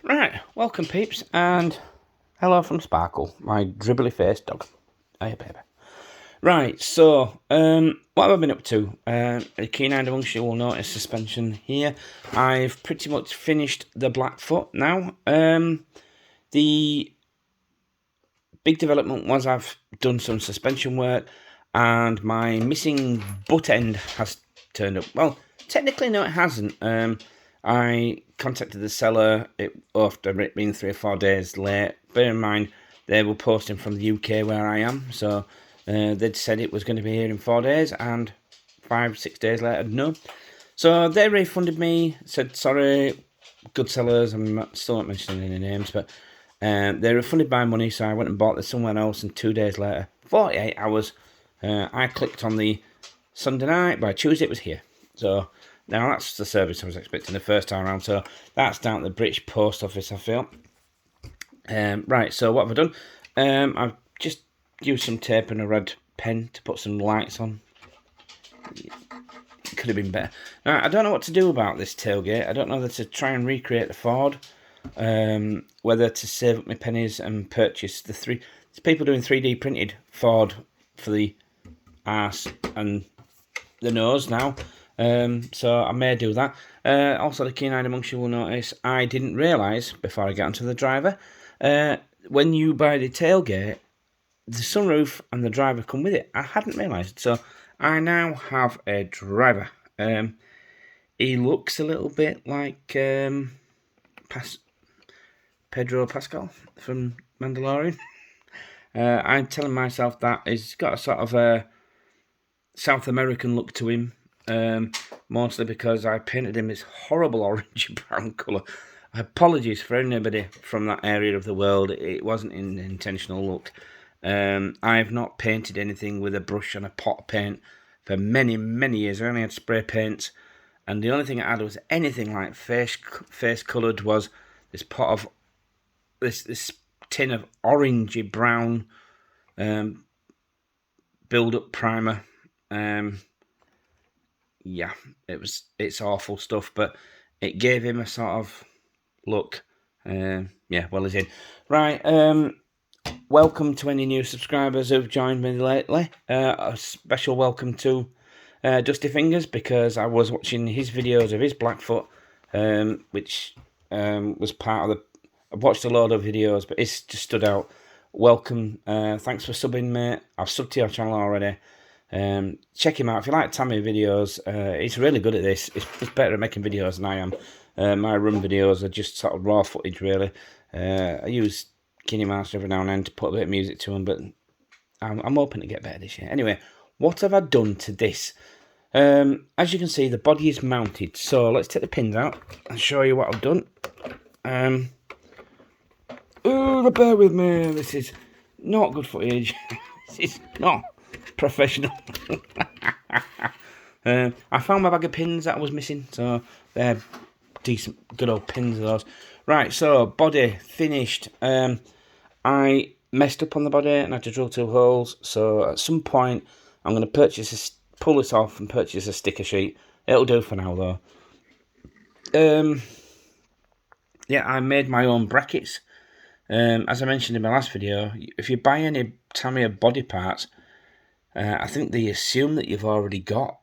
Right, welcome peeps, and hello from Sparkle, my dribbly faced dog. Hiya, baby. Right, so, what have I been up to? A keen-eyed amongst you will notice suspension here. I've pretty much finished the Blackfoot now. The big development was I've done some suspension work, and my missing butt end has turned up. Well, technically, no, it hasn't. I contacted the seller after it being 3 or 4 days late. Bear in mind, they were posting from the UK where I am, so they'd said it was going to be here in 4 days, and 5-6 days later, no. So they refunded me, said, sorry, good sellers, I'm still not mentioning any names, but they refunded my money, so I went and bought this somewhere else, and 2 days later, 48 hours, I clicked on the Sunday night, by Tuesday it was here. So now that's the service I was expecting the first time around, so that's down at the British Post Office, I feel. Right, so what have I done? I've just used some tape and a red pen to put some lights on. It could have been better. Now, I don't know what to do about this tailgate. I don't know whether to try and recreate the Ford, whether to save up my pennies and purchase the there's people doing 3D printed Ford for the arse and the nose now. So I may do that. Also, the keen-eyed amongst you will notice I didn't realise before I got onto the driver, when you buy the tailgate, the sunroof and the driver come with it. I hadn't realised, so I now have a driver. He looks a little bit like Pedro Pascal from Mandalorian. I'm telling myself that he's got a sort of a South American look to him, mostly because I painted him this horrible orangey brown colour. Apologies for anybody from that area of the world. It wasn't an intentional look. I've not painted anything with a brush and a pot of paint for many, many years. I only had spray paints, and the only thing I had was anything like face coloured was this pot of this tin of orangey brown build-up primer. Yeah, it's awful stuff, but it gave him a sort of look. Yeah, well, he's in. Right, welcome to any new subscribers who've joined me lately. A special welcome to Dusty Fingers, because I was watching his videos of his Blackfoot, which was part of the... I've watched a lot of videos, but it's just stood out. Welcome. Thanks for subbing, mate. I've subbed to your channel already. Check him out if you like Tammy videos. He's really good at this. He's better at making videos than I am. My run videos are just sort of raw footage, really. I use KineMaster every now and then to put a bit of music to them, but I'm hoping to get better this year. Anyway, what have I done to this? As you can see, the body is mounted, so let's take the pins out and show you what I've done. Bear with me, this is not good footage. This is not professional. I found my bag of pins that I was missing, so they're decent, good old pins of those. Right, so body finished. I messed up on the body and had to drill 2 holes, so at some point I'm going to pull this off and purchase a sticker sheet. It'll do for now, though. Yeah, I made my own brackets. As I mentioned in my last video, if you buy any Tamiya body parts, I think they assume that you've already got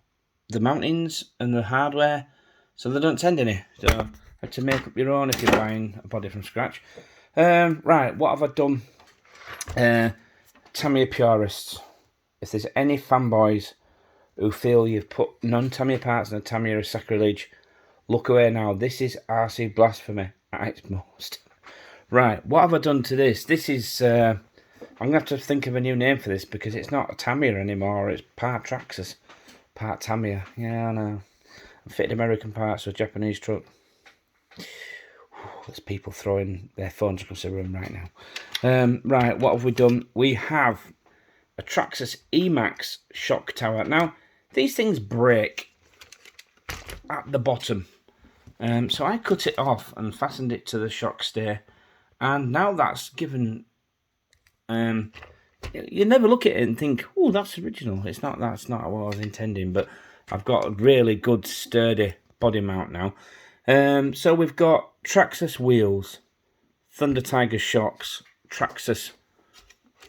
the mountings and the hardware, so they don't send any. So you have to make up your own if you're buying a body from scratch. Right, what have I done? Tamiya purists, if there's any fanboys who feel you've put non-Tamiya parts in a Tamiya is sacrilege, look away now. This is RC blasphemy at its most. Right, what have I done to this? This is... I'm going to have to think of a new name for this, because it's not a Tamiya anymore. It's part Traxxas, part Tamiya. Yeah, I know. I fitted American parts to a Japanese truck. There's people throwing their phones across the room right now. Right, what have we done? We have a Traxxas Emacs shock tower. Now, these things break at the bottom. So I cut it off and fastened it to the shock stay. And now that's given... you never look at it and think, oh, that's original. That's not what I was intending, but I've got a really good sturdy body mount now. So we've got Traxxas wheels, Thunder Tiger shocks, Traxxas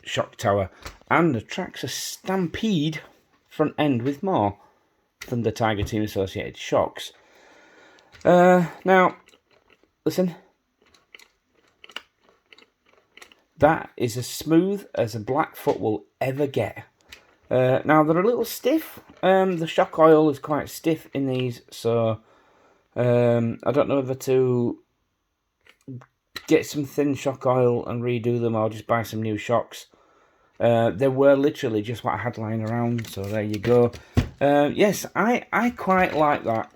shock tower, and a Traxxas Stampede front end with more Thunder Tiger team associated shocks. Now, listen. That is as smooth as a Blackfoot will ever get. Now, they're a little stiff. The shock oil is quite stiff in these, so I don't know whether to get some thin shock oil and redo them or just buy some new shocks. They were literally just what I had lying around, so there you go. Yes, I quite like that.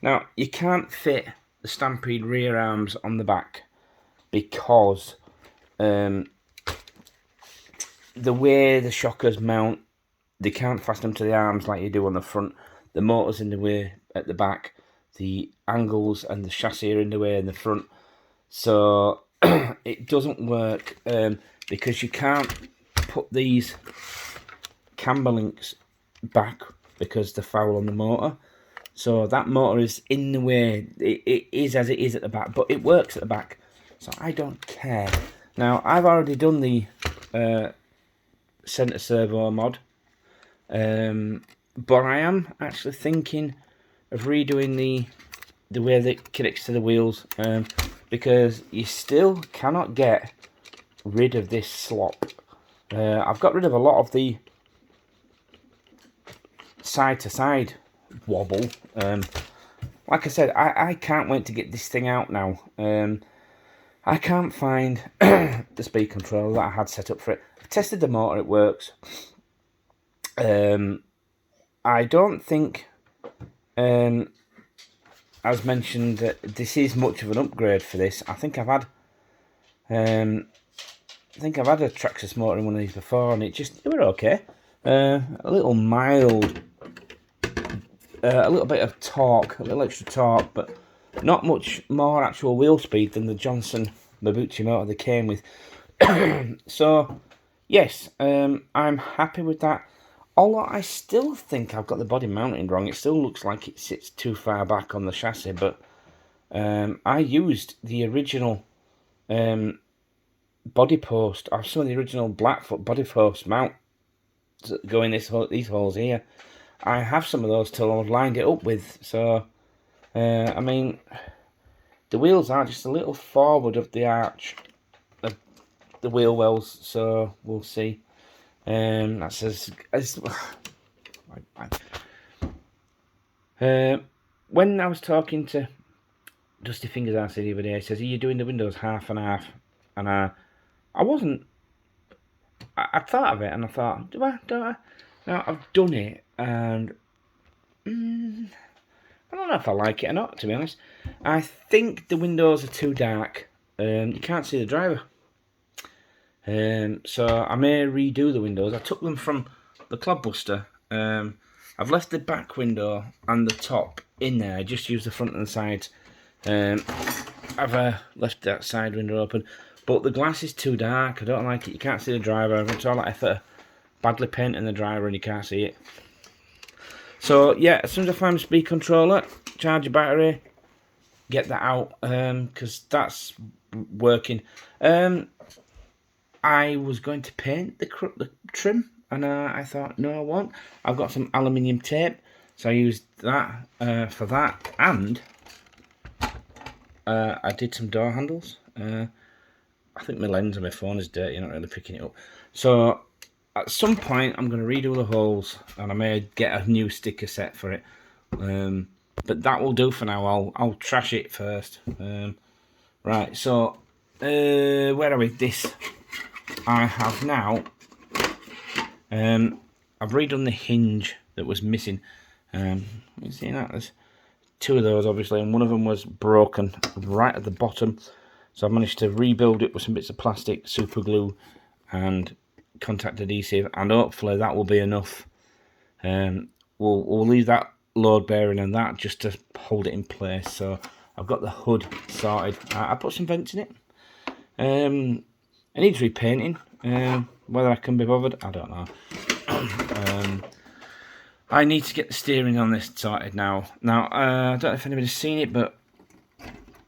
Now, you can't fit the Stampede rear arms on the back because the way the shockers mount, they can't fasten them to the arms like you do on the front. The motor's in the way at the back. The angles and the chassis are in the way in the front. So it doesn't work because you can't put these camber links back because they're foul on the motor. So that motor is in the way. It is as it is at the back, but it works at the back. So I don't care. Now, I've already done the centre servo mod. But I am actually thinking of redoing the way that it connects to the wheels. Because you still cannot get rid of this slop. I've got rid of a lot of the side-to-side wobble. Like I said, I can't wait to get this thing out now. I can't find the speed controller that I had set up for it. I've tested the motor, it works. I don't think, as mentioned, that this is much of an upgrade for this. I think I've had a Traxxas motor in one of these before, and it were okay. A little mild, a little bit of torque, a little extra torque, but not much more actual wheel speed than the Johnson Mabuchi motor they came with. So, yes, I'm happy with that. Although I still think I've got the body mounting wrong. It still looks like it sits too far back on the chassis, but I used the original body post, or some of the original Blackfoot body post mount that go in these holes here. I have some of those till I've lined it up with, so I mean, the wheels are just a little forward of the arch of the wheel wells, so we'll see. That's when I was talking to Dusty Fingers RC the other day, he says, "Are you doing the windows half and half?" And I wasn't. I thought of it, and I thought, do I? Now I've done it, and I don't know if I like it or not, to be honest. I think the windows are too dark. You can't see the driver. So I may redo the windows. I took them from the Clodbuster. I've left the back window and the top in there. I just used the front and the sides. I've left that side window open. But the glass is too dark. I don't like it. You can't see the driver. I've done all that effort badly painting the driver and you can't see it. So yeah, as soon as I find the speed controller, charge your battery, get that out, because that's working. I was going to paint the trim, and I thought, no, I won't. I've got some aluminium tape, so I used that for that, and I did some door handles. I think my lens on my phone is dirty, not really picking it up. So at some point, I'm going to redo the holes, and I may get a new sticker set for it. But that will do for now. I'll trash it first. Right, so where are we? This I have now. I've redone the hinge that was missing. You see that? There's two of those, obviously, and one of them was broken right at the bottom. So I managed to rebuild it with some bits of plastic, super glue, and contact adhesive, and hopefully that will be enough. We'll leave that load bearing and that just to hold it in place. So I've got the hood sorted. I put some vents in it. It needs repainting. Whether I can be bothered, I don't know. I need to get the steering on this sorted now. Now, I don't know if anybody's seen it, but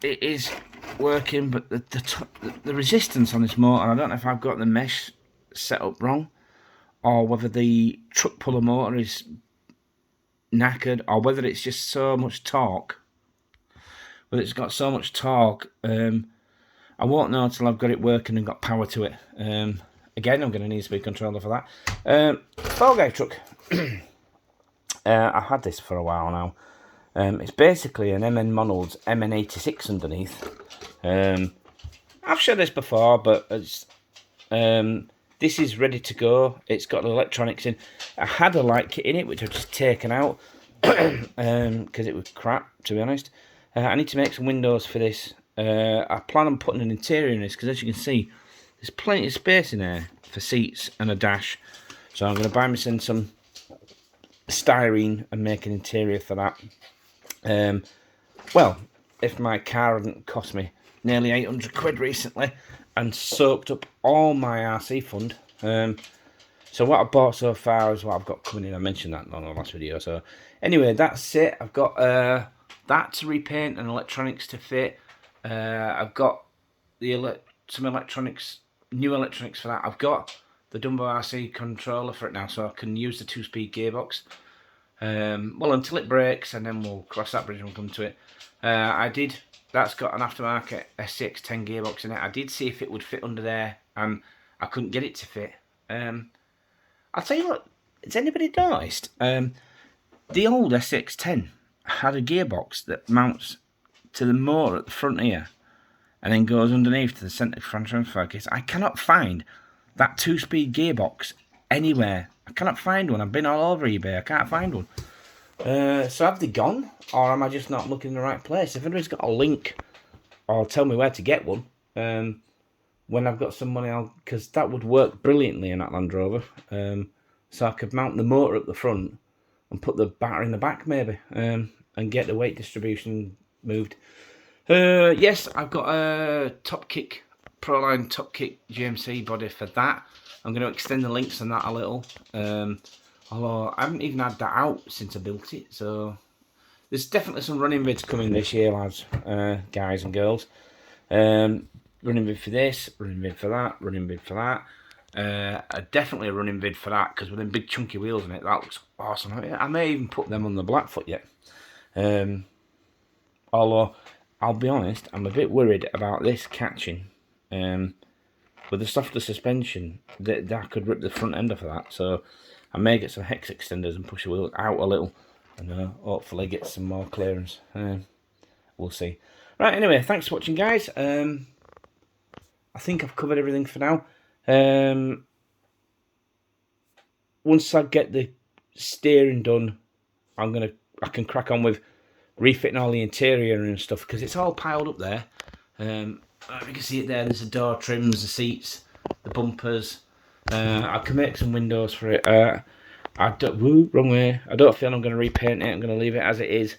it is working, but the resistance on this motor, I don't know if I've got the mesh set up wrong, or whether the truck puller motor is knackered, or whether it's just so much torque. But it's got so much torque, I won't know until I've got it working and got power to it. Again, I'm going to need a speed controller for that. Fall Guy truck. I've had this for a while now. It's basically an MN Monald's MN86 underneath. I've showed this before, but it's, this is ready to go. It's got the electronics in. I had a light kit in it, which I've just taken out because it was crap, to be honest. I need to make some windows for this. I plan on putting an interior in this because, as you can see, there's plenty of space in there for seats and a dash. So I'm going to buy myself some styrene and make an interior for that. Well, if my car hadn't cost me nearly 800 quid recently and soaked up all my RC fund. So what I've bought so far is what I've got coming in. I mentioned that on the last video. So anyway, that's it. I've got that to repaint and electronics to fit. I've got some electronics, new electronics for that. I've got the Dumbo RC controller for it now, so I can use the 2-speed gearbox. Well, until it breaks, and then we'll cross that bridge and we'll come to it. That's got an Aftermarket SCX 10 gearbox in it. I did see if it would fit under there, and I couldn't get it to fit. I'll tell you what, has anybody noticed? The old SCX 10 had a gearbox that mounts to the motor at the front here, and then goes underneath to the centre transfer case. I cannot find that 2-speed gearbox anywhere. I cannot find one. I've been all over eBay. I can't find one. So have they gone? Or am I just not looking in the right place? If anybody's got a link or tell me where to get one, when I've got some money, because that would work brilliantly in that Land Rover. So I could mount the motor up the front and put the battery in the back maybe, and get the weight distribution moved. Yes, I've got a Top Kick, Proline Top Kick GMC body for that. I'm going to extend the links on that a little. Although I haven't even had that out since I built it. So there's definitely some running vids coming this year, lads, guys and girls. Running vid for this, running vid for that, running vid for that. Definitely a running vid for that, because with them big chunky wheels in it, that looks awesome. I may even put them on the Blackfoot yet. Although, I'll be honest, I'm a bit worried about this catching. With the softer suspension, that could rip the front end off of that. So I may get some hex extenders and push the wheel out a little, and hopefully get some more clearance. We'll see. Right, anyway, thanks for watching, guys. I think I've covered everything for now. Once I get the steering done, I can crack on with refitting all the interior and stuff, because it's all piled up there. You can see it there. There's the door trims, the seats, the bumpers. I can make some windows for it. Wrong way. I don't feel I'm going to repaint it. I'm going to leave it as it is.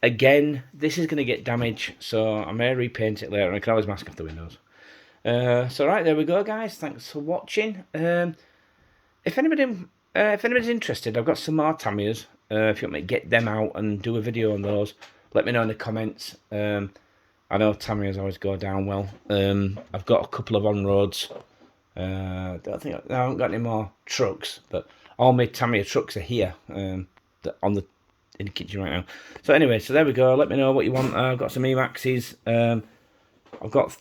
Again, this is going to get damaged, so I may repaint it later. And I can always mask off the windows. So right, there we go, guys. Thanks for watching. If anybody's interested, I've got some more Tamiya's. If you want me to get them out and do a video on those, let me know in the comments. I know Tamiya's always go down well. I've got a couple of on-roads. I haven't got any more trucks, but all my Tamiya trucks are here in the kitchen right now. So anyway, so there we go. Let me know what you want. I've got some Emaxes. I've got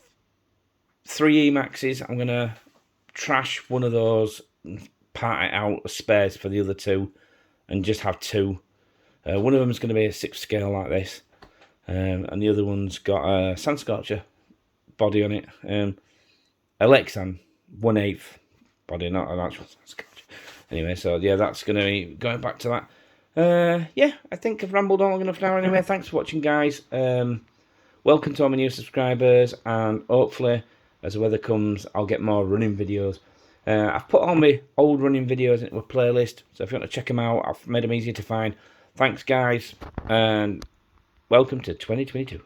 3 Emaxes. I'm going to trash one of those, part it out as spares for the other 2, and just have 2. One of them is going to be a 6 scale like this. And the other one's got a Sand Scorcher body on it. A Lexan 1/8 body, not an actual Sand Scorcher. Anyway, so yeah, that's going to be going back to that. Yeah, I think I've rambled on long enough now anyway. Thanks for watching, guys. Welcome to all my new subscribers, and hopefully, as the weather comes, I'll get more running videos. I've put all my old running videos into a playlist, so if you want to check them out, I've made them easier to find. Thanks, guys, and welcome to 2022.